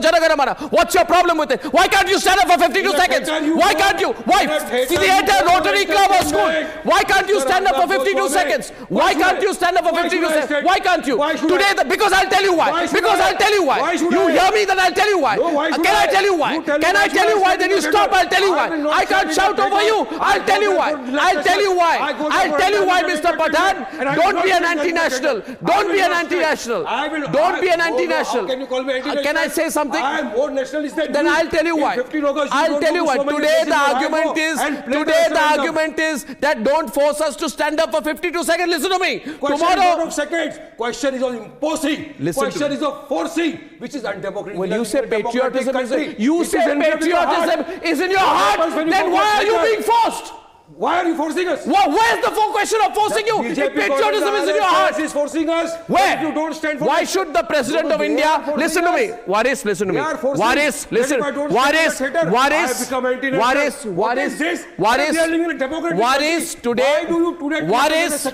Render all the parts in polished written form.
Jana Gana Mana. What's your problem with it? Why can't you stand up for 52 seconds? Why can't you? Why? See the entire Rotary Club or school. Why can't you stand up for 52 seconds? Why can't you stand up for 52 seconds? Why can't you? Today, because I'll tell you why. Because I'll tell you why. You hear me, then I'll tell you why. Can I tell you why? Can I tell you why? Then you stop, I'll tell you why. I can't shout over you. I'll tell you why. I'll tell you why. I'll tell you why, Mr. Pradhan. Don't be an anti-national. Don't be an anti-national. Don't be an anti-national. Can you call me anti-national? Can I say something? I am more nationalist than you. Then I'll tell you why. I'll tell you why. Today the argument is that don't force us to stand up for 52 seconds. Listen to me. Tomorrow. Of seconds. Question is on imposing. Question is of forcing, which is undemocratic. When you say patriotism is in your heart, then why are you being forced? Why are you forcing us? Where's the question of forcing you? If patriotism is in your heart. Is forcing us. Where? If you don't stand for why should the President of India listen to me? Waris, listen to me. Waris, listen. Waris, today. Waris,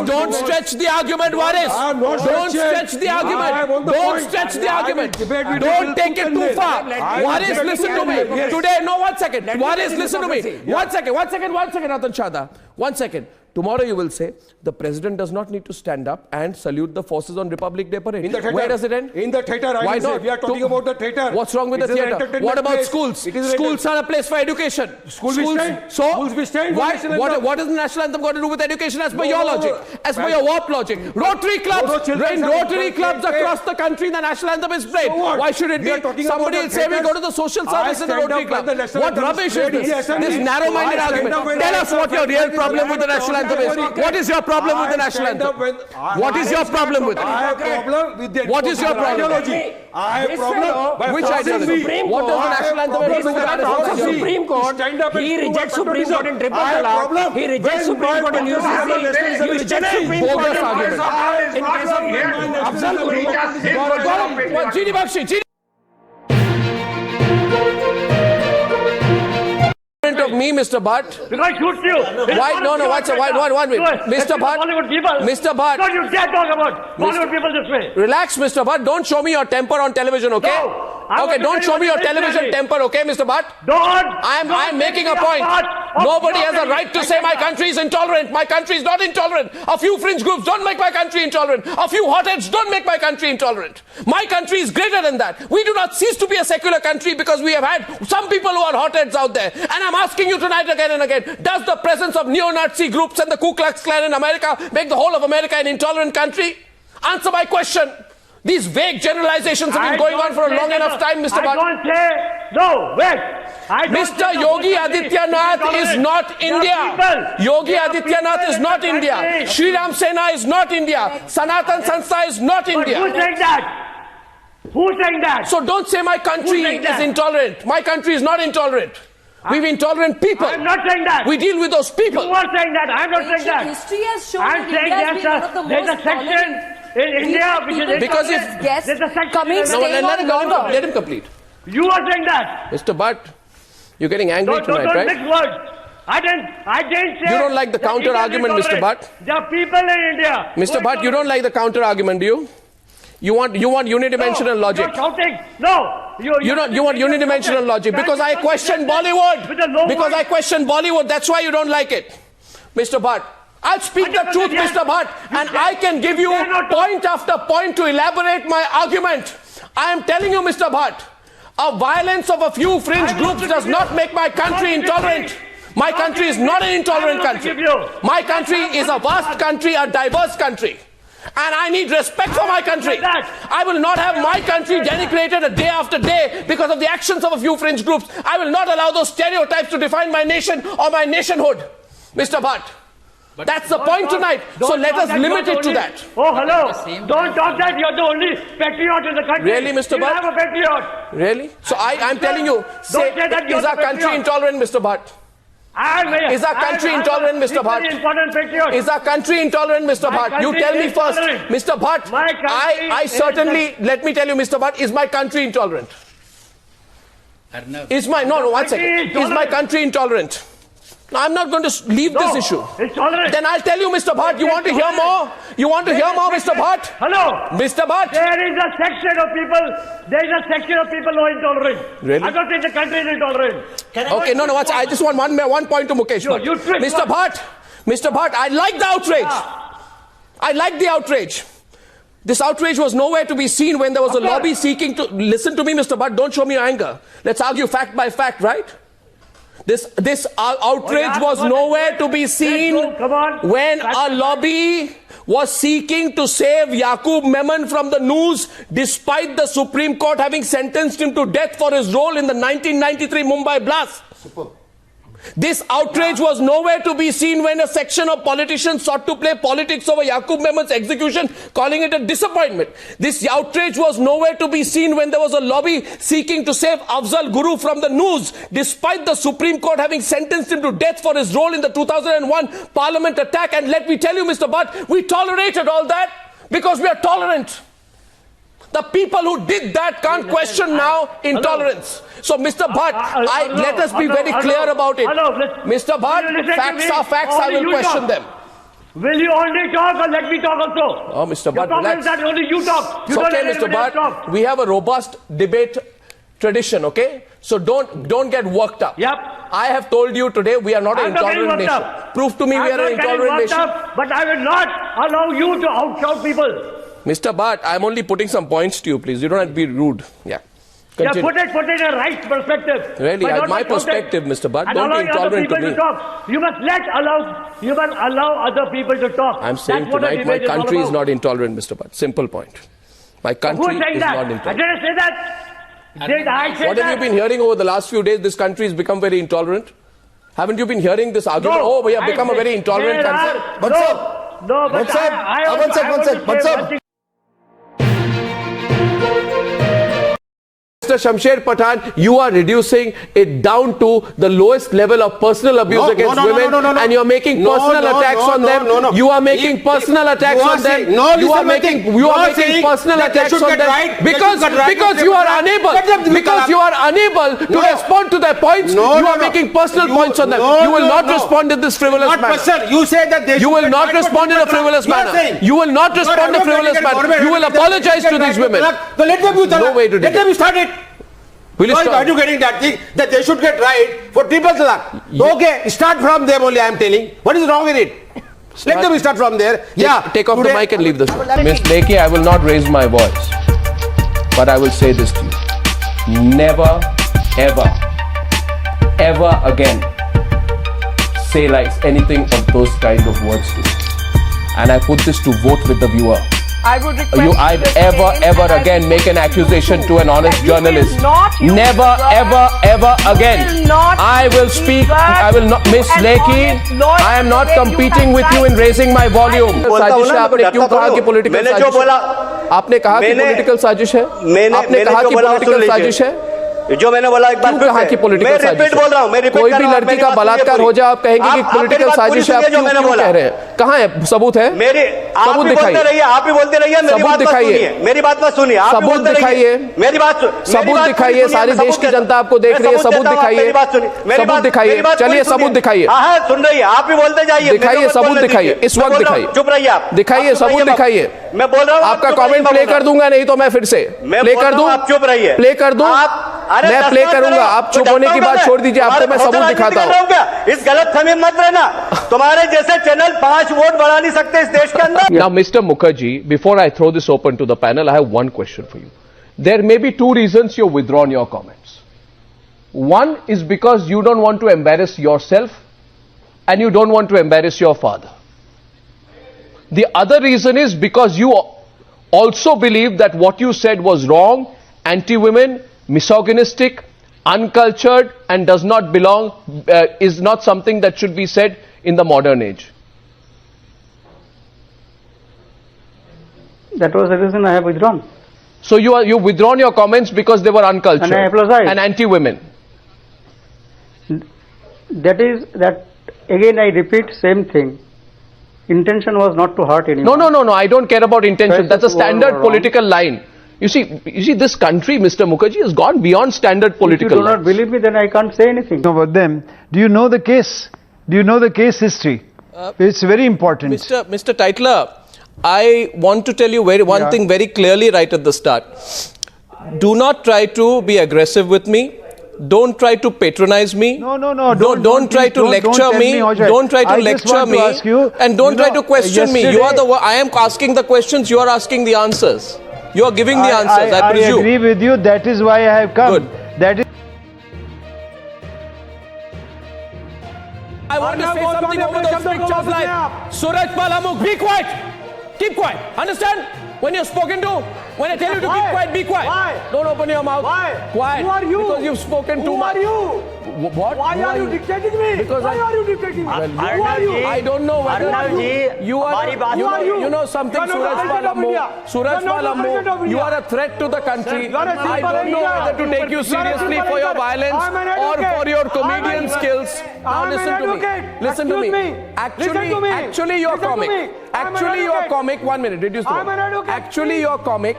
don't stretch the argument, Waris. Don't stretch the argument. Don't stretch the argument. Don't take it too far. Waris, listen to me. Today, no, 1 second. Waris, listen to me. One second, Ratan Chada. 1 second. Tomorrow you will say, the President does not need to stand up and salute the forces on Republic Day parade. Where does it end? In the theatre. Why not? We are talking about the theatre. What's wrong with the theatre? What about schools? Schools are a place for education. Schools be stand. What does the national anthem got to do with education as per your logic? As per your warped logic? Rotary clubs. In Rotary clubs across the country, the national anthem is played. Why should it be? Somebody will say we go to the social service in the Rotary club. What rubbish is this? This narrow-minded argument. Tell us what your real problem with the national anthem is. What is your problem with the national anthem? What is your problem with it? I have a problem with the What is your problem? I have a problem. Which ideology? What does the national anthem have to do with that? Supreme Court, he rejects Supreme Court in triple talaq. He rejects Supreme Court in UCC. He rejects Supreme Court in case of Afzal Guru. Chini Bakshi. Of me, Mr. Bhatt. Because I shoot you. Why? No. One minute. Mr. Bhatt. Mr. Bhatt. Don't you dare talk about Bollywood people this way. Relax, Mr. Bhatt. Don't show me your temper on television, okay? No. Okay, don't show me your television temper, okay, Mr. Bhatt? I'm making a point. Nobody has a right to say my country is intolerant. My country is not intolerant. A few fringe groups don't make my country intolerant. A few hotheads don't make my country intolerant. My country is greater than that. We do not cease to be a secular country because we have had some people who are hotheads out there. And I'm asking you tonight again and again, does the presence of neo-Nazi groups and the Ku Klux Klan in America make the whole of America an intolerant country? Answer my question. These vague generalizations have been going on for a long enough time, Mr. Bhatt. I don't say, no, wait. Mr. Yogi Adityanath is not India. Yogi Adityanath is not India. Sri Ram Sena is not India. Sanatan Sanstha is not India. Who's saying that? Who's saying that? So don't say my country is intolerant. My country is not intolerant. We've intolerant people. I'm not saying that. We deal with those people. You are saying that. I'm not saying that. History has shown I'm saying there's a section in India which is because if there's a section coming let him complete. You are saying that. Mr. Bhatt, you're getting angry tonight, right? Don't mix words. I didn't say. You don't like the counter argument, Mr. Bhatt? There are people in India. Mr. Bhatt, you don't like the counter argument, do you? You want unidimensional logic. You're shouting. No. You want unidimensional logic because I question Bollywood. Because I question Bollywood. That's why you don't like it. Mr. Bhatt, I'll speak the truth, Mr. Bhatt, and I can give you point after point to elaborate my argument. I am telling you, Mr. Bhatt, a violence of a few fringe groups does not make my country intolerant. My country is not an intolerant country. My country is a vast country, a diverse country. And I need respect for my country. I will not have my country denigrated a day after day because of the actions of a few fringe groups. I will not allow those stereotypes to define my nation or my nationhood. Mr. Bhatt, that's the point tonight. So let us limit it to that. Oh, hello. Don't talk that you're the only patriot in the country. Really, Mr. Bhatt? You have a patriot. Really? So I'm telling you, say, is our country intolerant, Mr. Bhatt? Is our country intolerant, Mr. Bhatt? Is our country intolerant, Mr. Bhatt? You tell me first. Mr. Bhatt, I certainly, let me tell you, Mr. Bhatt, is my country intolerant? Is my country intolerant? No, I'm not going to leave this issue. Intolerance. Then I'll tell you, Mr. Bhatt, you want to hear more? You want to hear more, Mr. Bhatt? Hello. Mr. Bhatt. There is a section of people who are intolerant. Really? I'm not saying the country is intolerant. Okay, no, I just want one point to Mukesh. Mr. Bhatt, I like the outrage. I like the outrage. This outrage was nowhere to be seen when there was a lobby seeking to... Listen to me, Mr. Bhatt, don't show me your anger. Let's argue fact by fact, right? This outrage was nowhere to be seen when a lobby was seeking to save Yaqub Memon from the news despite the Supreme Court having sentenced him to death for his role in the 1993 Mumbai blast. Super. This outrage was nowhere to be seen when a section of politicians sought to play politics over Yaqub Memon's execution, calling it a disappointment. This outrage was nowhere to be seen when there was a lobby seeking to save Afzal Guru from the news, despite the Supreme Court having sentenced him to death for his role in the 2001 Parliament attack. And let me tell you, Mr. Bhatt, we tolerated all that because we are tolerant. The people who did that can't question now intolerance. So, Mr. Bhatt, let us be very clear about it. Mr. Bhatt, facts are facts, I will question them. Will you only talk or let me talk also? Oh, Mr. Bhatt, relax. That only you talk. It's okay, Mr. Bhatt. We have a robust debate tradition, okay? So don't get worked up. Yep. I have told you today we are not an intolerant nation. Prove to me we are an intolerant nation. But I will not allow you to outshout people. Mr. Bhatt, I'm only putting some points to you, please. You don't have to be rude. Yeah. Continue. Yeah, put it in a right perspective. Really, my perspective, Mr. Bhatt. Don't be intolerant to me. You must allow other people to talk. I'm saying tonight my country is not intolerant, Mr. Bhatt. Simple point. My country is not intolerant. Did I say that? Did I say that? What have you been hearing over the last few days? This country has become very intolerant. Haven't you been hearing this argument? No, we have become a very intolerant country. One sec. Mr. Shamsher Pathan, you are reducing it down to the lowest level of personal abuse against women, and you are making personal attacks on them. You are making personal attacks on them. You are making personal attacks on them because you are unable to respond to their points. You are making personal points on them. You will not respond in this frivolous manner. You say that you will not respond in a frivolous manner. You will not respond in a frivolous manner. You will apologize to these women. No way to do it. Let them start it. Why are you getting that thing that they should get right for triple talaq? Okay, start from them only, I am telling. What is wrong with it? Let them start from there. Take off the mic and leave this. Ms. Lekhi, I will not raise my voice, but I will say this to you. Never, ever again say like anything of those kind of words to me. And I put this to vote with the viewer. I would request ever again make an accusation to an honest journalist. Never, ever again. I will speak. I will not, Miss Lekhi. I am not competing with you in raising my volume. साजिश है, आपने क्यों कहा कि political साजिश है? आपने कहा कि political साजिश है? आपने कहा कि political साजिश है? जो मैंने बोला एक बार फिर कहा कि पॉलिटिकल साजिश बोल रहा हूं, कोई भी लड़की का बलात्कार हो जाए आप कहेंगे कि पॉलिटिकल साजिश है, आप क्यों कह रहे हैं? कहां है सबूत? है सबूत दिखाइए। आप ही बोलते रहिए, सबूत दिखाइए, मेरी बात मत सुनिए। सबूत दिखाइए, मेरी बात सबूत दिखाइए, सारी देश की जनता आपको देख रही है। सबूत दिखाइए, सबूत दिखाइए, चलिए सबूत दिखाइए। सुन रही है, आप ही बोलते जाइए। दिखाइए, सबूत दिखाइए, इस वक्त दिखाइए। चुप रहिए आप, दिखाइए, सबूत दिखाइए। मैं बोल रहा हूँ, आपका कमेंट प्ले कर दूंगा, नहीं तो मैं फिर से प्ले कर दूं। आप चुप रहिए, प्ले कर दूं, मैं प्ले करूंगा। आप चुप होने की बात छोड़ दीजिए, आपको मैं सबूत दिखाता हूं। इस गलतफहमी मत रहना, तुम्हारे जैसे चैनल 5 वोट बढ़ा नहीं सकते इस देश के अंदर। Now, Mr. Mukherjee, before I throw this open to the panel, I have one question for you. There may be two reasons you've withdrawn your comments. One is because you don't want to embarrass yourself and you don't want to embarrass your father. The other reason is because you also believe that what you said was wrong, anti-women, misogynistic, uncultured, and does not belong, is not something that should be said in the modern age. That was the reason I have withdrawn. So you've withdrawn your comments because they were uncultured and I apologize. And anti-women. That again I repeat same thing. Intention was not to hurt anyone. No. I don't care about intention. That's a standard political line. You see, this country, Mr. Mukherjee, has gone beyond standard political lines. If you do not believe me, then I can't say anything. About them, do you know the case Do you know the case history? It's very important. Mr. Titler, I want to tell you one thing very clearly right at the start. Do not try to be aggressive with me. Don't try to patronize me. No. Don't try to lecture me. Don't try to lecture me. And don't try to question me. You are the one. I am asking the questions. You are asking the answers. You are giving the answers. I presume. I agree with you. That is why I have come. Good. That is. I want to say something over those pictures like Suraj Palamuk. Be quiet. Keep quiet. Understand? When you're spoken to, when I tell you to keep quiet, be quiet. Why? Don't open your mouth. Why? Quiet. Who are you? Because you've spoken too much. Who are you? What? Why are you dictating me? Because Why are you dictating me? Well, Who are you? I don't know whether you are. You know something, Suraj Palamuk. Suraj Palamuk, you are a threat to the country. I don't know whether to take you seriously for your violence or for your comedian skills. Now listen to me. Listen to me. Actually, you're comic. Actually, you're comic. 1 minute. Reduce to one. Actually, you're comic.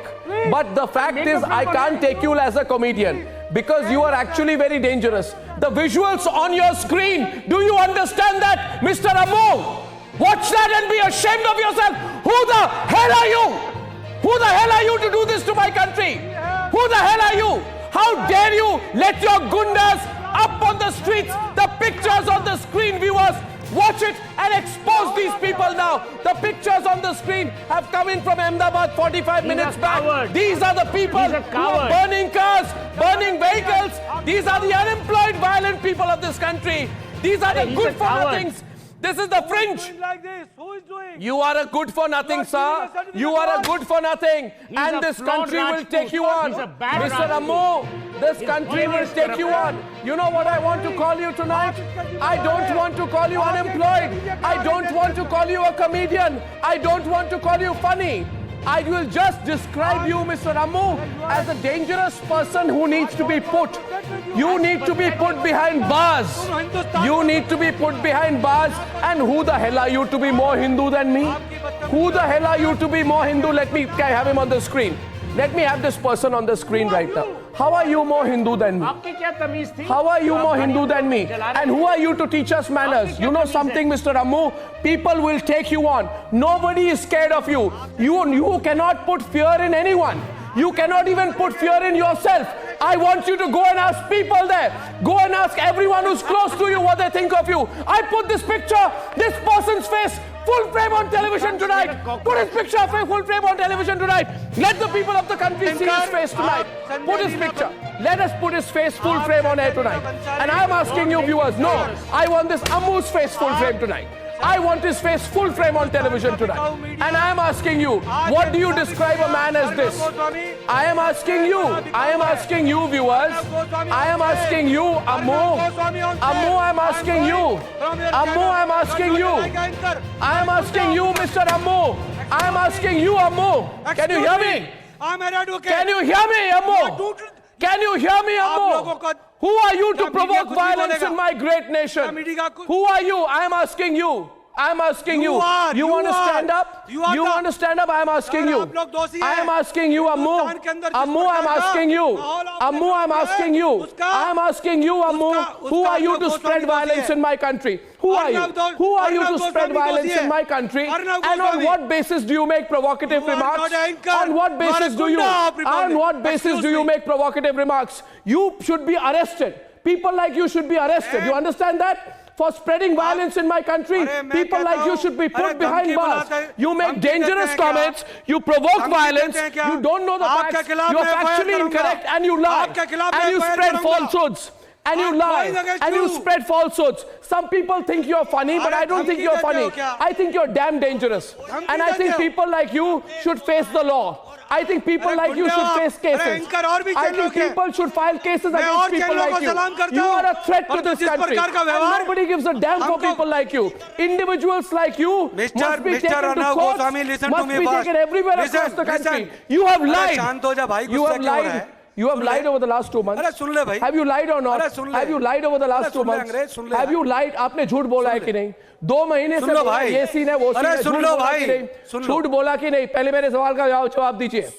But the fact is, I can't take you as a comedian. Because you are actually very dangerous. The visuals on your screen, do you understand that, Mr. Ammo? Watch that and be ashamed of yourself. Who the hell are you? Who the hell are you to do this to my country? Who the hell are you? How dare you let your gundas up on the streets? The pictures on the screen, viewers, watch it and expose these people now. The pictures on the screen have come in from Ahmedabad 45 minutes back. These are the people who are burning cars, burning vehicles. These are the unemployed, violent people of this country. These are the good for nothings. This is the fringe. Who is doing? You are a good for nothing, sir. You are a good for nothing. And this country will take you on. Mr. Ammo, this country will take you on. You know what I want to call you tonight? I don't want to call you unemployed. I don't want to call you a comedian. I don't want to call you funny. I will just describe you, Mr. Ammo, as a dangerous person who needs to be put. You need to be put behind bars. You need to be put behind bars. And who the hell are you to be more Hindu than me? Who the hell are you to be more Hindu? Can I have him on the screen? Let me have this person on the screen right now. How are you more Hindu than me? How are you more Hindu than me? And who are you to teach us manners? You know something, Mr. Ammu? People will take you on. Nobody is scared of you. You cannot put fear in anyone. You cannot even put fear in yourself. I want you to go and ask people there. Go and ask everyone who's close to you what they think of you. I put this picture, this person's face, full frame on television tonight. Put his picture full frame on television tonight. Let the people of the country see his face tonight. Put his picture. Let us put his face full frame on air tonight. And I'm asking you viewers, no, I want this Ammu's face full frame tonight. I want his face full frame on television tonight. And I am asking you, what do you describe a man as this? I am asking you viewers, I am asking you, Ammu, I'm asking you, I'm asking you, I am asking you, Mr. Ammu, I am asking you, Ammu, can you hear me? Can you hear me, Ammu? Can you hear me, Ammu? Who are you to provoke violence in my great nation? Who are you? I am asking you. I am asking you. You want to stand up? You want to stand up? I am asking you. I am asking you, Ammu. Ammu, I am asking you. Ammu, I am asking you. I am asking you, Ammu. Who are you to spread violence in my country? Who are you? Who are you to spread violence in my country? And on what basis do you make provocative remarks? On what basis do you? On what basis do you make provocative remarks? You should be arrested. People like you should be arrested. You understand that? For spreading violence in my country, people like you should be put behind bars. You make dangerous comments, you provoke violence, you don't know the facts, you are factually incorrect and you lie. And you spread falsehoods. And you lie. And you spread falsehoods. Some people think you're funny, but I don't think you're funny. I think you're damn dangerous. And I think people like you should face the law. I think people like you should face cases. I think people should file cases against people like you. You are a threat to this country. And nobody gives a damn for people like you. Individuals like you must be taken to court, must be taken everywhere across the country. You have lied. You have lied. You have lied over the last 2 months. Have you lied or not? Have you lied over the last 2 months? Have you lied? आपने झूठ बोला है कि नहीं? 2 महीने से ये scene है वो सीन है झूठ बोला कि नहीं? झूठ बोला कि नहीं? पहले मेरे सवाल का जवाब दीजिए.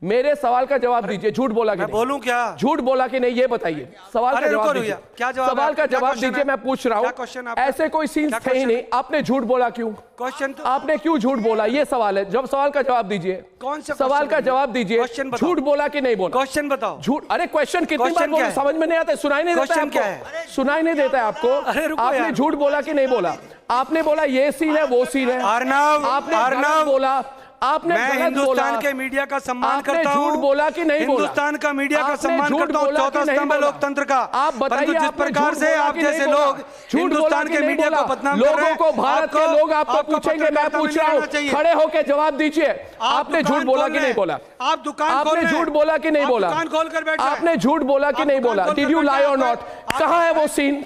मेरे सवाल का जवाब दीजिए। झूठ बोला कि मैं नहीं? बोलूं क्या? झूठ बोला कि नहीं ये बताइए। सवाल का जवाब दीजिए। क्या जवाब? सवाल का क्या जवाब क्वेश्चन दीजिए। है? मैं पूछ रहा क्या क्वेश्चन हूं, आपका? ऐसे कोई सीन्स क्या थे ही क्वेश्चन नहीं, आपने झूठ बोला क्यों? क्वेश्चन तो आपने क्यों झूठ बोला? ये सवाल है। जब सवाल का जवाब दीजिए। कौन सा सवाल क्वेश्चन का है? जवाब दीजिए। क्वेश्चन बताओ। झूठ बोला कि नहीं बोला? क्वेश्चन बताओ। झूठ? अरे क्वेश्चन कितनी क्वेश्चन बार बोलो, क्या है? समझ में नहीं आता, सुनाई नहीं देता क्वेश्चन क्या आपको? है? सुनाई नहीं देता है आपको? अरे रुको आपने यार। झूठ बोला कि नहीं बोला? आपने बोला ये सीन है, वो सीन है। अर्नब, आपने अर्नब, गलत बोला। आपने मैं गलत हिंदुस्तान बोला। के मीडिया का सम्मान आपने करता हूं। झूठ बोला कि नहीं बोला? हिंदुस्तान का मीडिया का आपने सम्मान झूठ करता हूं, बोला कि चौथा नहीं स्तंभ है बोला? लोकतंत्र का। आप बताइए, परंतु जिस आपने प्रकार झूठ से बोला आप कि नहीं जैसे बोला? लोग झूठ बोला हिंदुस्तान कि के नहीं मीडिया बोला? को बदनाम कर रहे लोगों हैं, को, भारत के लोग आपको पूछेंगे, मैं पूछ रहा हूं, खड़े होकर जवाब दीजिए। आपने झूठ बोला कि नहीं बोला? आप दुकान आपने झूठ बोला कि नहीं बोला? दुकान खोल कर बैठे हैं। आपने झूठ बोला कि नहीं बोला? डिड यू लाई और नॉट? कहां है वो सीन?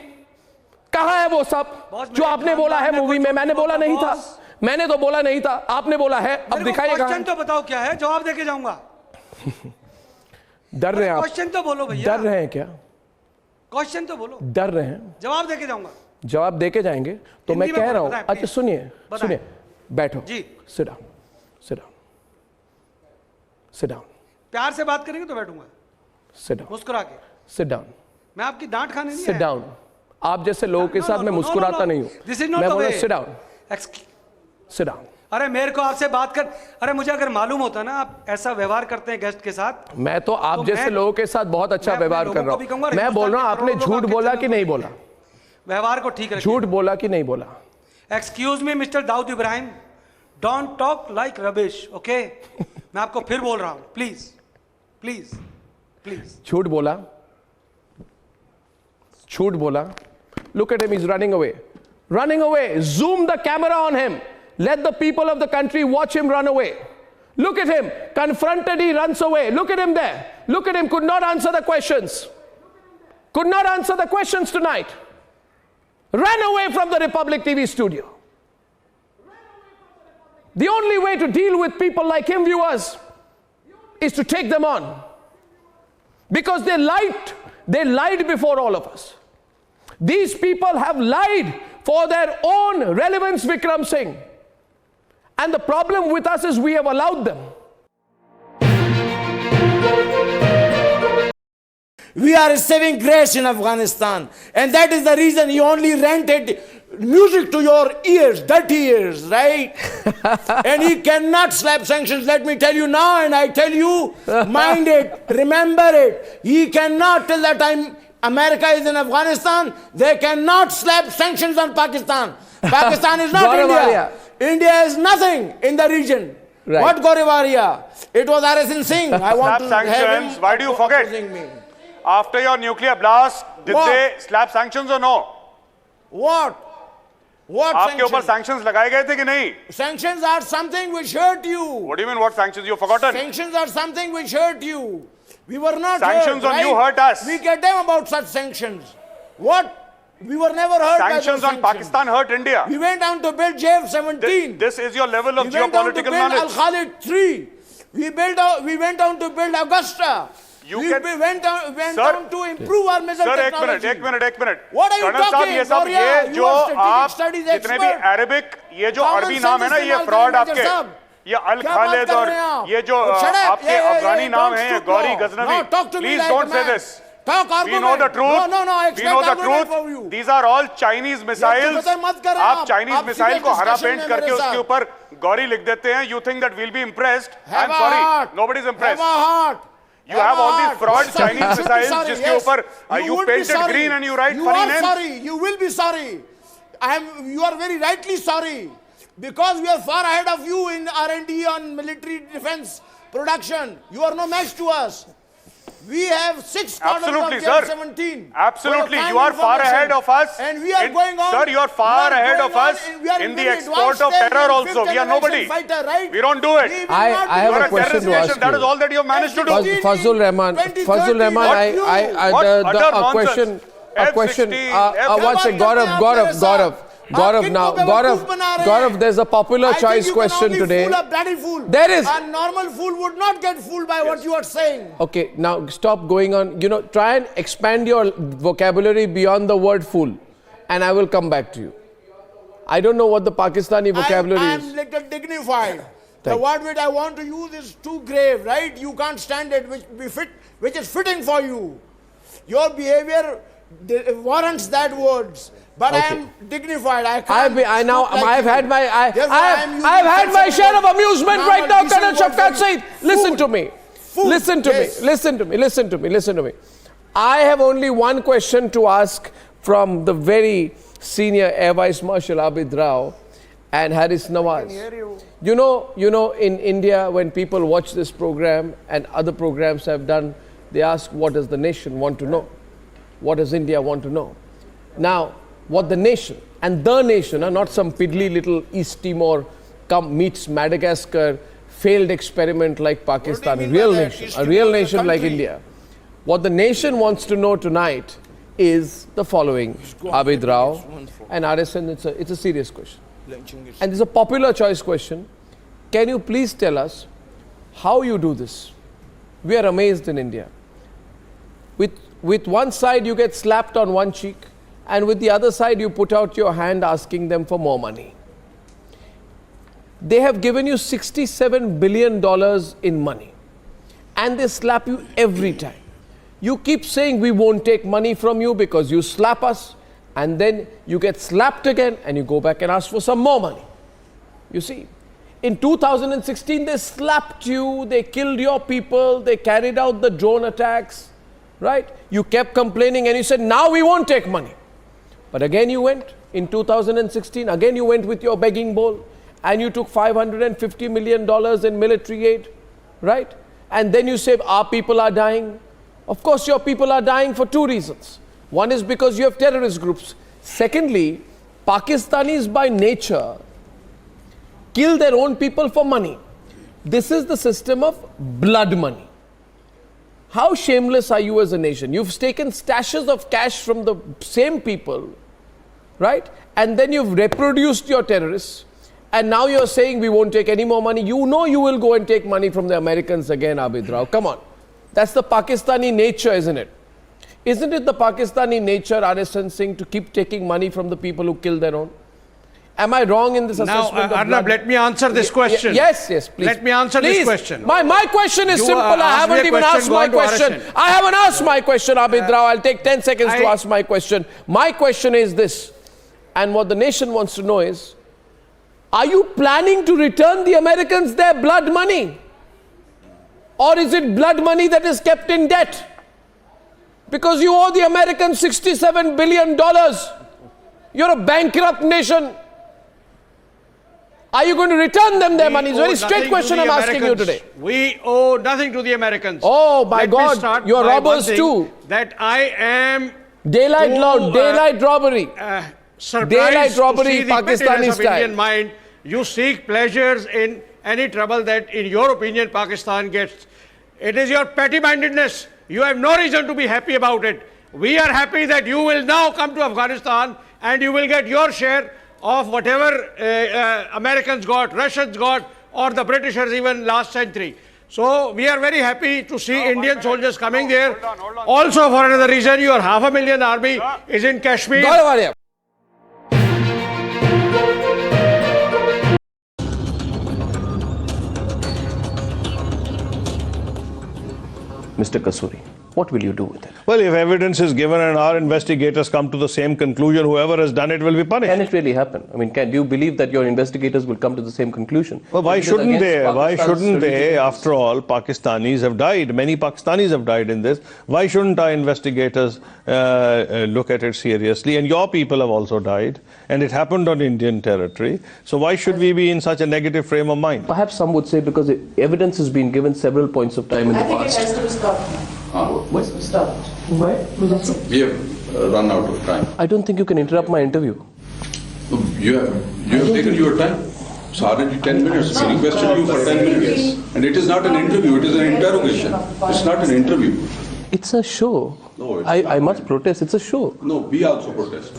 कहां है वो सब जो आपने बोला है मूवी में? मैंने बोला नहीं था। मैंने तो बोला नहीं था, आपने बोला है। अब दिखाइए कहां क्वेश्चन तो बताओ क्या है, जवाब देके जाऊंगा। डर रहे हैं आप? क्वेश्चन तो बोलो भैया। डर रहे हैं क्या? क्वेश्चन तो बोलो। डर रहे हैं? जवाब देके जाऊंगा। जवाब देके जाएंगे तो मैं हिंदी में कह रहा हूं। बताएं, अच्छा सुनिए, सुनिए, बैठो जी। Sit down, sit down, sit down, प्यार से बात करेंगे तो बैठूंगा, सिट डाउन, मुस्कुरा के। सिट डाउन, मैं आपकी डांट खाने नहीं सिट आया। डाउन। आप जैसे लोगों के साथ मैं मुस्कुराता नहीं हूं। This is not मैं the बोल रहा way. Seat down, sit down. अरे मेरे को आपसे बात कर, अरे मुझे अगर मालूम होता ना आप ऐसा व्यवहार करते हैं गेस्ट के साथ, मैं तो आप जैसे मैं- लोगों के साथ बहुत अच्छा मैं अपने व्यवहार लोगों कर रहा को भी कहूंगा, हूं। मैं बोल रहा हूं आपने हिंदुस्तान के झूठ करोड़ों बोला लोग कि नहीं बोला? व्यवहार को ठीक रखिए। झूठ बोला कि नहीं बोला? Excuse me mister Dawood Ibrahim, don't talk like rubbish, okay? मैं आपको फिर बोल रहा हूं, प्लीज प्लीज प्लीज। झूठ बोला, झूठ बोला। Look at him, he's running away. Running away. Zoom the camera on him. Let the people of the country watch him run away. Look at him. Confronted, he runs away. Look at him there. Look at him. Could not answer the questions. Could not answer the questions tonight. Ran away from the Republic TV studio. The only way to deal with people like him, viewers, is to take them on. Because they lied before all of us. These people have lied for their own relevance, Vikram Singh. And the problem with us is we have allowed them. We are saving grace in Afghanistan, and that is the reason you only rented music to your ears, dirty ears, right? And he cannot slap sanctions, let me tell you now, and I tell you, mind it, remember it. He cannot, till the time America is in Afghanistan, they cannot slap sanctions on Pakistan. Pakistan is not India. India is nothing in the region. Right. What Gorivaria? It was Arasin Singh. I want to Slap have him sanctions, why do you forget? opposing me. After your nuclear blast, did What? they slap sanctions or no? What? What आपके ऊपर sanctions लगाए गए थे कि नहीं? Sanctions are something which hurt you. What do you mean what sanctions? You've forgotten. Sanctions are something which hurt you. We were not Sanctions hurt, on you right? hurt us. We get them about such sanctions. What? We were never hurt by those Sanctions on Pakistan hurt India. We went down to build JF-17. This is your level of We went down to geopolitical build knowledge. Al-Khalid 3. We went down to build Augusta. You we can- went down to improve our missile Sir, technology. एक minute. What are you Colonel साहब, talking? ये सब Gloria, ये you जो are strategic आप studies जितने भी expert. Arabic ये जो Common अरबी नाम है ना sense ये इस्तेमाल फ्रॉड करें, आपके साहब. ये अल क्या बात खालिद कर और रहे हैं आप? ये जो Shut up. आपके Yeah, अफगानी नाम don't है stoop Gauri low. Ghaznavi. No, talk to me Please like a don't say man. this. Talk We argument. know the truth. No, I We expect know the argument truth. from you. These are all Chinese missiles. जबरदस्ती मत करें आप आप. Chinese आप missile सीधे को हरा discussion paint में करके मेरे उसके साथ. ऊपर गौरी लिख देते हैं. You think that we'll be impressed? Have I'm a sorry. heart. Nobody's impressed. Have a heart. You have all these fraud Sorry, Chinese you should be missiles sorry, जिसके yes. ऊपर you would be painted sorry. green and you write You funny are names. sorry. You will be sorry. You are very rightly sorry, because we are far ahead of you in R&D on military defense production. You are no match to us. We have 6 squadrons Absolutely, of sir. J-17. Absolutely, For you are far information. ahead of us. And we are going on. Sir, you are far we are ahead going of on us we are in the very export advanced of stage terror in also. fifth We are generation nobody. Fighter, right? We don't do it. We will I not have do You're a a question terrorist to ask nation. That you. is all that you have managed to do. Fazul Rahman, 2030, Rahman, What a utter question, nonsense. a question. F-16, One second, Gaurav, now, Gaurav, there's a popular choice question today. Fool a bloody fool. There is. A normal fool would not get fooled by what you are saying. Okay, now stop going on. Try and expand your vocabulary beyond the word fool, and I will come back to you. I don't know what the Pakistani vocabulary I is. am little dignified. The word which I want to use is too grave, right? You can't stand it, which is fitting for you. Your behavior warrants that words. But I am dignified. I've had my share of amusement right now, Colonel Shafqat Saeed. Listen to me. Listen to me. I have only one question to ask from the very senior Air Vice Marshal Abid Rao and Haris Nawaz. You know, in India, when people watch this program and other programs have done, they ask, what does the nation want to know? What does India want to know? Now, what the nation, and the nation, not some piddly little East Timor meets Madagascar failed experiment like Pakistan, a real nation like India. What the nation wants to know tonight is the following, Abid Rao and RSN, it's a serious question. And it's a popular choice question. Can you please tell us how you do this? We are amazed in India. With one side you get slapped on one cheek, and with the other side you put out your hand asking them for more money. They have given you $67 billion in money, and they slap you every time. You keep saying we won't take money from you because you slap us, and then you get slapped again and you go back and ask for some more money. You see, in 2016 they slapped you, they killed your people, they carried out the drone attacks, right? You kept complaining and you said, now we won't take money. But again you went, in 2016, again you went with your begging bowl and you took $550 million in military aid, right? And then you say, our people are dying. Of course your people are dying for two reasons. One is because you have terrorist groups. Secondly, Pakistanis by nature kill their own people for money. This is the system of blood money. How shameless are you as a nation? You've taken stashes of cash from the same people, right? And then you've reproduced your terrorists. And now you're saying we won't take any more money. You know you will go and take money from the Americans again, Abid Rao. Come on. That's the Pakistani nature, isn't it? Isn't it the Pakistani nature, RSN Singh, to keep taking money from the people who kill their own? Am I wrong in this assessment? Now, Arnab, let me answer this question. Yes, please. Let me answer this question. My question is simple. I haven't even asked my question. I haven't asked my question, Abid Rao. I'll take 10 seconds to ask my question. My question is this, and what the nation wants to know is, are you planning to return the Americans their blood money? Or is it blood money that is kept in debt? Because you owe the Americans $67 billion. You're a bankrupt nation. Are you going to return them their money? It's a very straight question I'm asking you today. We owe nothing to the Americans. Oh, my God, you're robbers too. That I am daylight robbery. Daylight robbery, Pakistani style. Indian mind. You seek pleasures in any trouble that, in your opinion, Pakistan gets. It is your petty-mindedness. You have no reason to be happy about it. We are happy that you will now come to Afghanistan and you will get your share of whatever Americans got, Russians got, or the Britishers even last century. So we are very happy to see Indian soldiers coming there. Hold on. Also, for another reason, your 500,000 army is in Kashmir. Mr. Kasuri, what will you do with it? Well, if evidence is given and our investigators come to the same conclusion, whoever has done it will be punished. Can it really happen? I mean, do you believe that your investigators will come to the same conclusion? Well, why shouldn't they? Why shouldn't they? After all, Pakistanis have died. Many Pakistanis have died in this. Why shouldn't our investigators look at it seriously? And your people have also died, and it happened on Indian territory. So why should we be in such a negative frame of mind? Perhaps some would say because evidence has been given several points of time in the past. I think it has to be stopped now. Stop. Why? We have run out of time. I don't think you can interrupt my interview. You have taken your time. It's already 10 minutes. We requested you for 10 minutes. And it is not an interview, it is an interrogation. It's not an interview. It's a show. No, I must protest. It's a show. No, we also protest.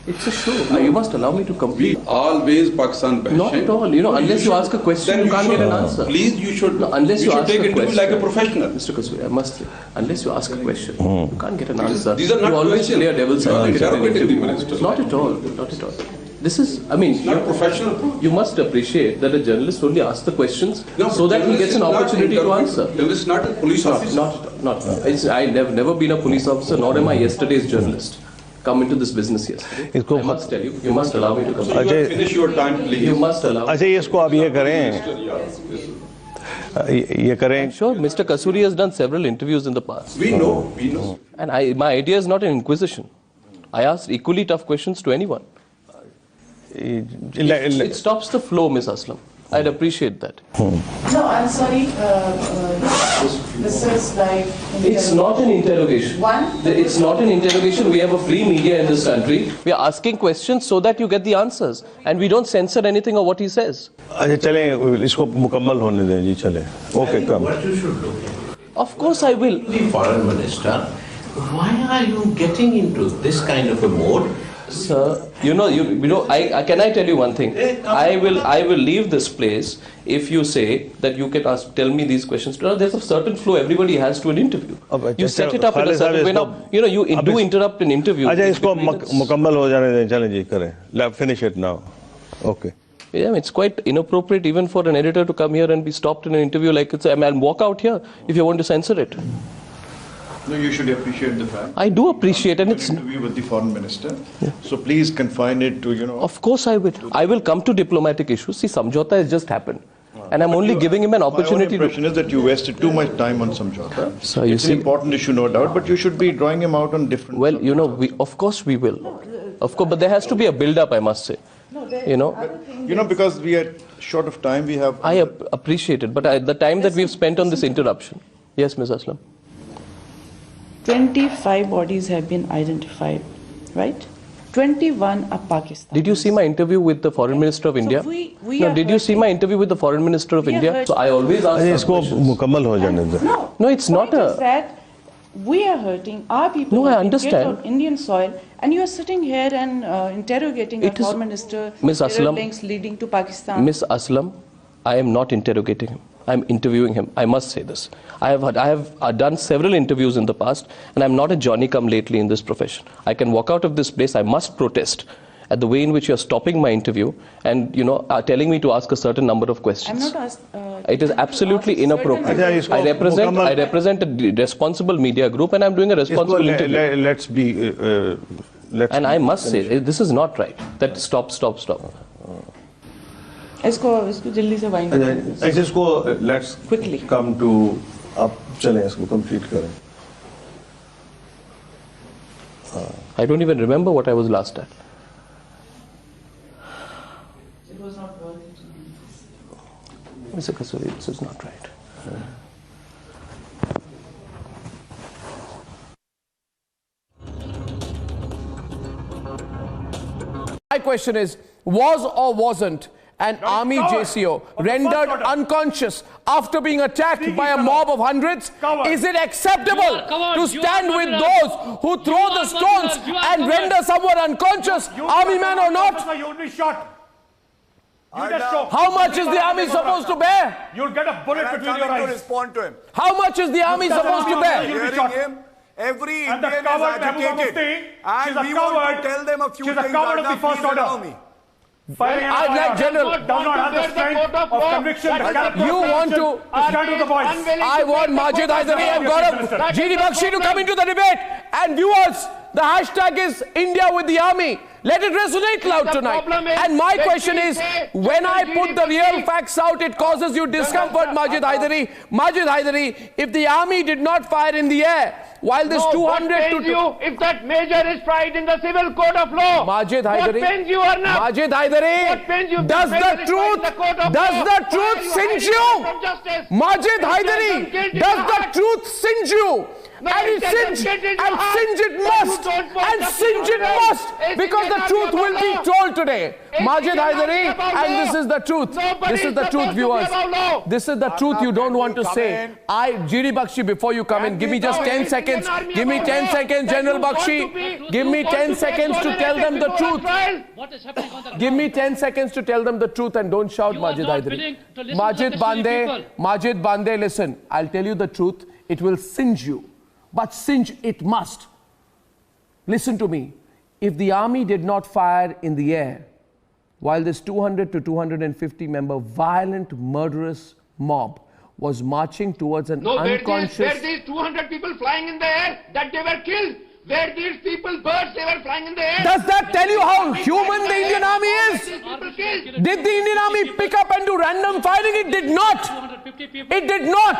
It's a show. You must allow me to complete. We always Pakistan bashing. Not at all. Unless you ask a question, you can't get an answer. Please, you should. No, unless you ask take a it question, like a professional. Mr. Kasuri, I must say, unless you ask a question, you can't get an answer. These are not you always questions. play a devil's advocate. Interrogating the minister. Not at all. Not at all. This is, I mean, not professional. You must appreciate that a journalist only asks the questions so that he gets an opportunity to answer. Journalist is not a police officer. Not. I've never been a police officer, nor am I yesterday's journalist. Come into this business yesterday. I must tell you, you must allow me to come. Finish your time, please. You must allow. अच्छा इसको अब ये करें. ये करें. I'm sure Mr. Kasuri has done several interviews in the past. We know. And my idea is not an inquisition. I asked equally tough questions to anyone. It stops the flow, Ms. Aslam. I'd appreciate that. No, I'm sorry. This is like... It's not an interrogation. It's not an interrogation. We have a free media in this country. We are asking questions so that you get the answers. And we don't censor anything of what he says. अच्छा चलें इसको मुकम्मल होने दें जी चलें. Okay, come. What you should look at. Of course I will. The foreign minister, why are you getting into this kind of a mode? Sir, can I tell you one thing? I will leave this place if you say that you can tell me these questions. There's a certain flow everybody has to an interview. You set it up in a certain way. Now, you do interrupt an interview. अच्छा इसको मुकम्मल हो जाने दें चलें जी करें. Finish it now. Okay. Yeah, it's quite inappropriate even for an editor to come here and be stopped in an interview like it's and walk out here if you want to censor it. No, you should appreciate the fact. I do appreciate, and it's interview with the foreign minister. Yeah. So please confine it to Of course I will. I will come to diplomatic issues. See, Samjhauta has just happened, and I'm only giving him an opportunity. My impression is that you wasted too much time on Samjhauta. So it's an important issue, no doubt, but you should be drawing him out on different. Well, of course we will. Of course, but there has to be a build-up, I must say. Because we are short of time, we have. I appreciate it, but the time that we've spent on this interruption. Yes, Ms. Aslam. 25 bodies have been identified, right? 21 are Pakistan. Did you see my interview with the Foreign Minister of India? Did you see my interview with the Foreign Minister of India? So I always ask questions. No, it's not a... that we are hurting our people. No, I understand. On Indian soil, and you are sitting here and interrogating a Foreign Minister. Ms. Aslam, links leading to Pakistan. Ms. Aslam, I am not interrogating him. I'm interviewing him. I must say this. I have done several interviews in the past, and I'm not a Johnny-come-lately in this profession. I can walk out of this place. I must protest at the way in which you're stopping my interview and are telling me to ask a certain number of questions. I'm not asked. It is absolutely inappropriate. I represent a responsible media group, and I'm doing a responsible interview. And I must say, this is not right. That stop. इसको जल्दी से wind करें. इसको let's quickly come to अब चलें इसको complete करें. I don't even remember what I was last at. It was not worth it. Mr. Kasuri, this is not right. My question is, was or wasn't an army JCO rendered unconscious after being attacked by a mob of hundreds? Is it acceptable to stand with those who throw the stones and render someone unconscious, army man or not? How much is the army supposed to bear? You'll get a bullet between your eyes. To respond to him. How much is the army supposed to bear? Every Indian is agitated, and we want to tell them a few things. She's a coward of the first order. I'd like General. Does not have the strength of conviction. You want to stand with the voice. I want Majid Haidari and Gaurav G.D. Bakshi to come into the debate. And viewers, the hashtag is India with the army. Let it resonate loud tonight. And my question is, when I put the real facts out, it causes you discomfort, Majid Haidari. Majid Haidari, if the army did not fire in the air, while this 200 to... you if that major is tried in the civil code of law? Majid Haidari. What pains you, Arnab? Majid Haidari, does the truth singe you? Majid Haidari, does the truth singe you? And it singe it must, because the truth will be told today. Majid Haidari, and this is the truth. This is the truth, viewers. This is the truth you don't want to say. G.D. Bakshi, before you come in, give me just 10 seconds. Give me 10 seconds, General Bakshi. Give me 10 seconds to tell them the truth. Give me 10 seconds to tell them the truth, and don't shout, Majid Haidari. Majid Bande, listen. I'll tell you the truth. It will singe you. But singe it must. Listen to me. If the army did not fire in the air, while this 200 to 250 member violent murderous mob was marching towards an unconscious... Were these 200 people flying in the air that they were killed? Were these people birds they were flying in the air? Does that tell you how human the Indian Army is? Did the Indian Army pick up and do random firing? It did not. It did not.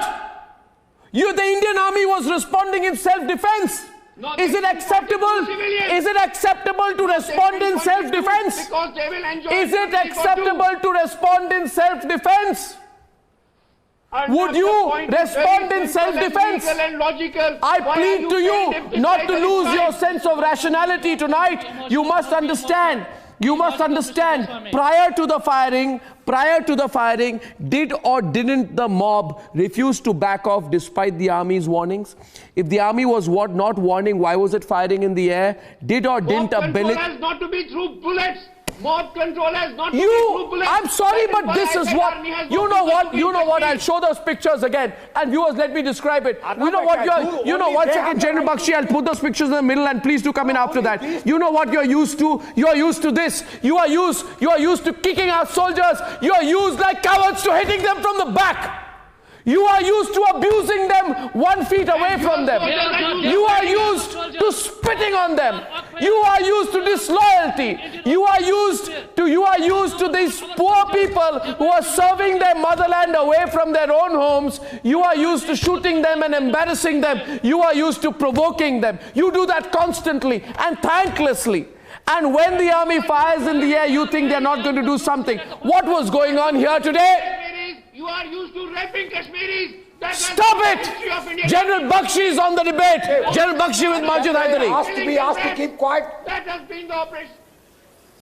The Indian Army was responding in self-defense. Is it acceptable? Is it acceptable to respond in self-defense? Is it acceptable to respond in self-defense? Would you respond in self-defense? I plead to you not to lose your sense of rationality tonight. You must understand. You must understand, prior to the firing, did or didn't the mob refuse to back off despite the army's warnings? If the army was not warning, why was it firing in the air? Did or didn't a billet... Mob control has not to be through bullets. Mob control has not to be through bullets. I'm sorry, but this is what... You know what? I'll show those pictures again. And viewers, let me describe it. You know what you're... one second, General Bakshi, I'll put those pictures in the middle and please do come in after that. You know what you're used to? You're used to this. You are used to kicking our soldiers. You are used like cowards to hitting them from the back. You are used to abusing them 1 feet away from them. You are used to spitting on them. You are used to disloyalty. You are used to these poor people who are serving their motherland away from their own homes. You are used to shooting them and embarrassing them. You are used to provoking them. You do that constantly and thanklessly. And when the army fires in the air, you think they're not going to do something. What was going on here today? You are used to raping Kashmiris. Stop it! General Bakshi is on the debate. General Bakshi with Majid Haidari. Asked to be asked to keep quiet. That has been the operation.